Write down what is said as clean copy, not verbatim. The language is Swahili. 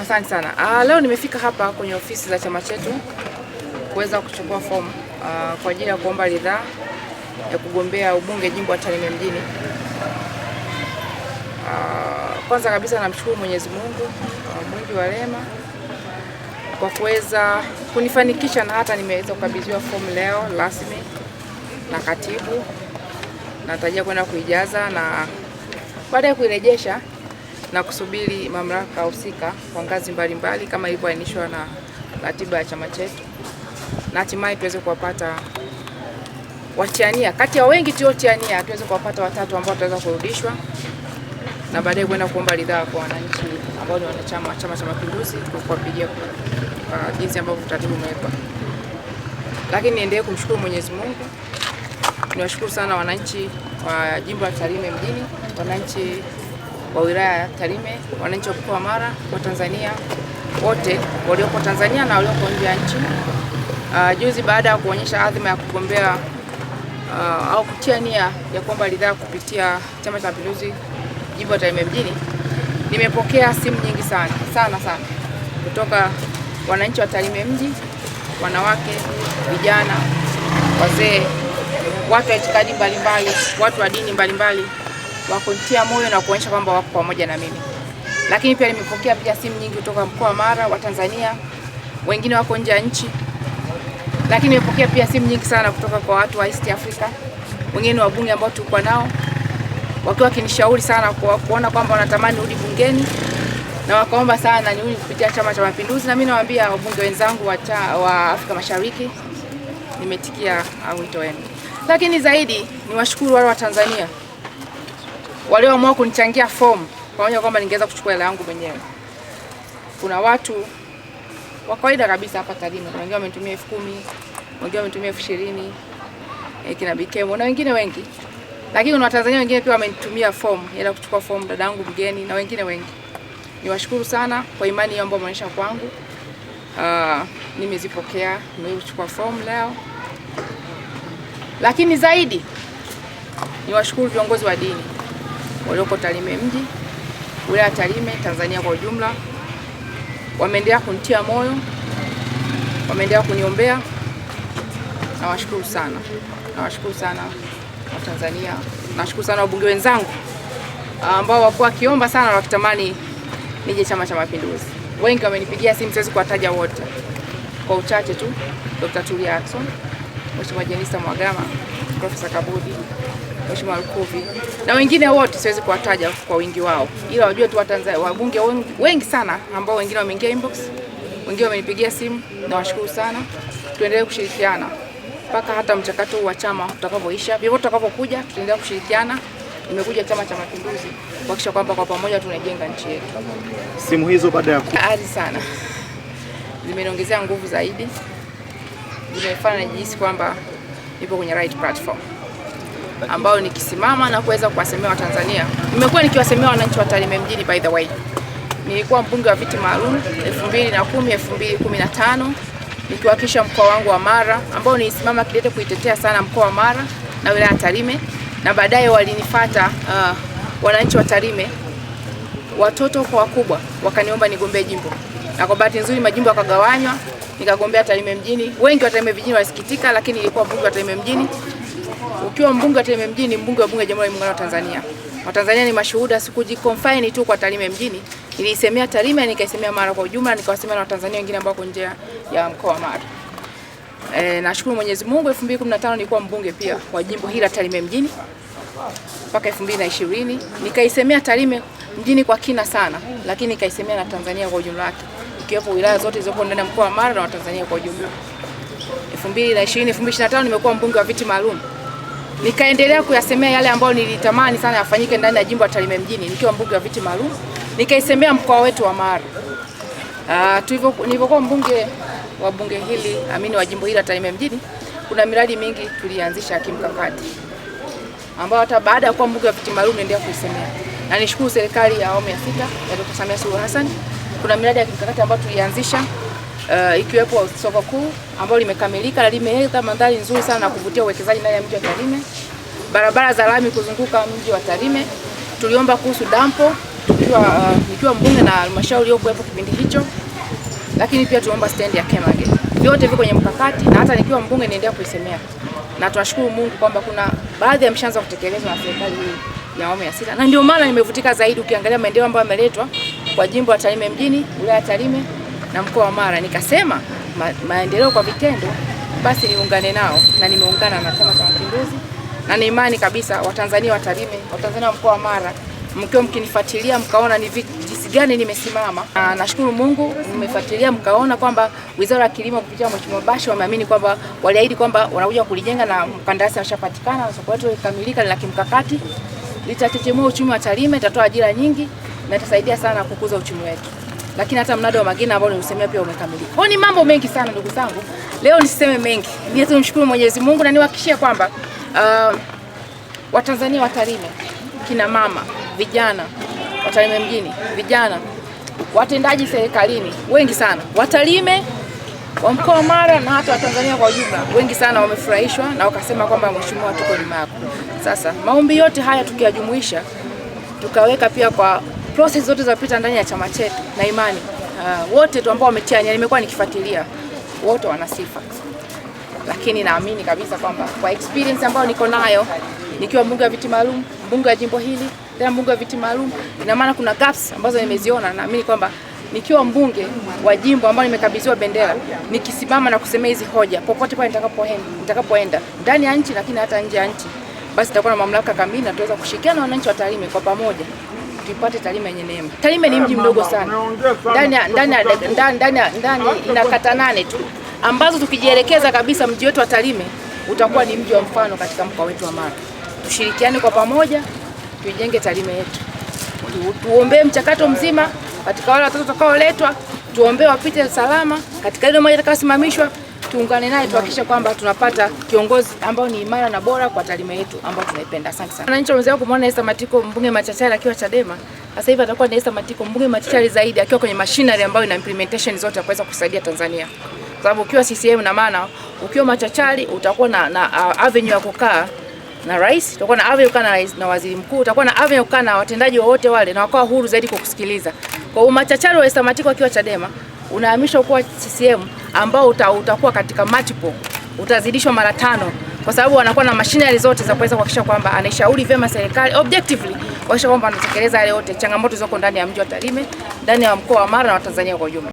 Asante sana. Leo nimefika hapa kwenye ofisi za chama chetu kuweza kuchukua fomu kwa ajili ya kuomba ridhaa ya kugombea ubunge jimbo la Tarime mjini. Kwanza kabisa namshukuru Mwenyezi Mungu mwingi wa rehema kwa kuweza kunifanikisha na hata nimeweza kukabidhiwa fomu leo rasmi na katibu. Natarajia kwenda kuijaza na baadaye kuirejesha na kusubiri mamlaka husika kwa ngazi mbalimbali kama ilivyoainishwa na ratiba ya chama chetu, na hatimaye tuweze kuwapata watiania kati ya wengi tuliotiania, tuweze kuwapata watatu ambao tutaweza kurudishwa na baadaye kwenda kuomba ridhaa kwa wananchi ambao ni wanachama Chama cha Mapinduzi kuwapigia jinsi ambavyo utaratibu umewekwa. Lakini niendelee kumshukuru Mwenyezi Mungu. Niwashukuru sana wananchi wa jimbo la Tarime mjini, wananchi wa wilaya ya Tarime, wananchi wa mkoa wa Mara, wa Tanzania wote walioko Tanzania na walioko nje ya nchi. Juzi baada ya kuonyesha adhima ya kugombea au kutia nia ya kuomba ridhaa kupitia Chama cha Mapinduzi jimbo la Tarime mjini, nimepokea simu nyingi sana kutoka wananchi wa Tarime mji, wanawake, vijana, wazee, watu wa itikadi mbalimbali, watu wa dini mbalimbali, wakunitia moyo na kuonyesha kwamba wako pamoja na mimi. Lakini pia nimepokea simu nyingi kutoka mkoa wa Mara, wa Tanzania, wengine wako nje ya nchi. Lakini nimepokea pia simu nyingi sana kutoka kwa watu wa East Africa, wengine wabunge ambao tulikuwa nao, wakiwa kinishauri sana kuona kwamba wanatamani rudi bungeni na wakaomba sana nirudi kupitia Chama cha Mapinduzi, na mimi nawaambia wabunge wenzangu wa Afrika Mashariki nimetikia wito wenu. Lakini zaidi niwashukuru wale wa Tanzania walioamua kunichangia fomu pamoja kwamba ningeweza kuchukua hela yangu mwenyewe. Kuna watu wa kawaida kabisa hapa Tarime, wengine wamenitumia 10,000, wengine wamenitumia 20,000, kina Bikemo na wengine wengi. Lakini kuna Watanzania wengine pia wamenitumia fomu ili kuchukua fomu, dadangu mgeni na wengine wengi. Niwashukuru sana kwa imani hiyo ambayo mmeonyesha kwangu. Nimezipokea, nimechukua fomu leo. Lakini zaidi niwashukuru viongozi wa dini walioko Tarime mji, wilaya ya Tarime, Tanzania kwa ujumla. Wameendelea kunitia moyo, wameendelea kuniombea. Nawashukuru sana wa Tanzania. Nashukuru sana wabunge wenzangu ambao walikuwa wakiomba sana, wakitamani nije Chama cha Mapinduzi. Wengi wamenipigia simu, siwezi kuwataja wote. Kwa uchache tu, Dr. Tulia Ackson, Mheshimiwa Jenista Mhagama, Profesa Kabudi, Mheshimiwa Lukuvi na wengine wote siwezi kuwataja kwa wingi wao, ila wajue tu wabunge wengi sana ambao wengine wameingia inbox, wengine wamenipigia simu. Nawashukuru sana. Tuendelee kushirikiana mpaka hata mchakato wa chama utakapoisha. Vivyo tutakapokuja tutaendelea kushirikiana. Nimekuja Chama cha Mapinduzi kuhakikisha kwamba kwa pamoja tunajenga nchi yetu. Simu hizo baada ya sana zimeniongezea nguvu zaidi, zimefanya nijihisi kwamba nipo kwenye right platform ambao nikisimama na kuweza kuwasemea Watanzania. Nimekuwa nikiwasemea wananchi wa Tarime mjini. By the way, nilikuwa mbunge wa viti maalum 2010-2015 nikiwakilisha mkoa wangu wa Mara, ambao nilisimama kidete kuitetea sana mkoa wa Mara na wilaya ya Tarime, na baadaye walinifuata wananchi wa Tarime, watoto kwa wakubwa, wakaniomba nigombee jimbo. Na kwa bahati nzuri majimbo yakagawanywa, nikagombea Tarime mjini. Wengi wa Tarime mjini walisikitika, lakini nilikuwa mbunge wa Tarime mjini. Ukiwa mbunge wa Tarime mjini, mbunge wa bunge la Jamhuri ya Muungano wa Tanzania. Watanzania ni mashuhuda, sikujiconfine tu kwa Tarime mjini. Nilisemea Tarime, nikaisemea Mara kwa ujumla, nikawasemea na Watanzania wengine ambao wako nje ya mkoa wa Mara. Nashukuru Mwenyezi Mungu, 2015 nilikuwa mbunge pia wa jimbo hili la Tarime mjini mpaka 2020. Nikaisemea Tarime mjini kwa kina sana, lakini nikaisemea na Tanzania kwa ujumla wake, ikiwepo wilaya zote zilizopo ndani ya mkoa wa Mara na Watanzania kwa ujumla. 2025 nimekuwa mbunge wa viti maalum. Nikaendelea kuyasemea yale ambayo nilitamani sana yafanyike ndani ya jimbo la Tarime mjini nikiwa mbunge wa viti maalum. Nikaisemea mkoa wetu wa Mara. Nilipokuwa mbunge wa bunge hili, wa jimbo hili la Tarime mjini, kuna miradi mingi tulianzisha kimkakati ambao hata baada ya kuwa mbunge wa viti maalum naendelea kuisemea. Na nishukuru serikali ya awamu ya 6 ya Dr. Samia Suluhu Hassan. Kuna miradi ya kimkakati ambayo tulianzisha ikiwepo soko kuu ambalo limekamilika na limeleta mandhari nzuri sana na kuvutia uwekezaji ndani ya mji wa Tarime. Barabara za lami kuzunguka mji wa Tarime. Tuliomba kuhusu dampo, nikiwa mbunge na halmashauri iliyokuwepo kipindi hicho, lakini pia tuomba stendi ya Kemage. Vyote viko kwenye mkakati na hata nikiwa mbunge niendelea kuisemea. Na tunashukuru Mungu kwamba kuna baadhi ya mshanzo kutekelezwa na serikali hii ya awamu ya 6. Na ndio maana nimevutika zaidi ukiangalia maendeleo ambayo yameletwa kwa jimbo la Tarime mjini, wilaya ya Tarime na mkoa wa Mara. Nikasema maendeleo kwa vitendo, basi niungane nao, na nimeungana na Chama cha Mapinduzi, na ni imani kabisa Watanzania wa Tarime, Watanzania wa mkoa wa Mara, mkiwa mkinifuatilia mkaona ni jinsi gani nimesimama. Nashukuru Mungu nimefuatilia mkaona kwamba Wizara ya Kilimo kupitia Mheshimiwa Bashe wameamini kwamba waliahidi kwamba wanakuja kulijenga na mkandarasi ameshapatikana, na soko letu likamilika la kimkakati, litatetemua uchumi wa Tarime, litatoa ajira nyingi na itasaidia sana kukuza uchumi wetu. Lakini hata mnada wa Magina ambao nilisemea pia umekamilika. Kwa ni mambo mengi sana ndugu zangu. Leo nisiseme mengi. Ni tumshukuru Mwenyezi Mungu na niwahakikishie kwamba Watanzania wa Tarime, kina mama, vijana wa Tarime mjini, vijana, watendaji serikalini wengi sana, wa Tarime, wa mkoa wa Mara na hata Watanzania kwa ujumla, wengi sana wamefurahishwa na wakasema kwamba mheshimiwa, tuko nyuma yako. Sasa maombi yote haya tukiyajumuisha, tukaweka pia kwa process zote zapita ndani ya chama chetu, na imani wote tu ambao wametia nia, nimekuwa nikifuatilia, wote wana sifa. Lakini naamini kabisa kwamba kwa experience ambayo niko nayo nikiwa mbunge wa viti maalum, mbunge wa jimbo hili, tena mbunge wa viti maalum, ina maana kuna gaps ambazo nimeziona. Naamini kwamba nikiwa mbunge wa jimbo ambao nimekabidhiwa bendera, nikisimama na kusemea hizi hoja popote pale nitakapoenda ndani ya nchi, lakini hata nje ya nchi, basi nitakuwa na mamlaka kamili na tuweza kushirikiana na wananchi wa Tarime kwa pamoja tupate Tarime yenye neema. Tarime ni mji mdogo sana. Ndani ina kata 8 tu ambazo tukijielekeza kabisa mji wetu wa Tarime utakuwa ni mji wa mfano katika mkoa wetu wa Mara. Tushirikiane kwa pamoja, tuijenge Tarime yetu. Tuombee mchakato mzima katika wale watoto watakaoletwa, tuombee wapite salama katika ile moja itakayosimamishwa, tuungane naye tuhakikishe kwamba tunapata kiongozi ambao ni imara na bora kwa Tarime yetu ambao tunaipenda. Asante sana. Wananchi wamezoea kumwona Esther Matiko mbunge machachari akiwa Chadema. Sasa hivi atakuwa ni Esther Matiko mbunge machachari zaidi akiwa kwenye machinery ambayo ina implementation zote kuweza kusaidia Tanzania. Kwa sababu ukiwa CCM na maana ukiwa machachari utakuwa na avenue ya kukaa na rais, utakuwa na avenue kukaa na rais na waziri mkuu, utakuwa na avenue kukaa na watendaji wote wale na wakawa huru zaidi kukusikiliza. Kwa hiyo machachari wa Esther Matiko akiwa Chadema unahamishwa kuwa CCM ambao utakuwa katika multiple, utazidishwa mara 5 kwa sababu wanakuwa na machinery zote za kuweza kuhakikisha kwamba anaishauri vyema serikali objectively kuhakikisha kwamba anatekeleza yale yote changamoto zilizoko ndani ya mji wa Tarime, ndani ya mkoa wa Mara na Watanzania kwa ujumla.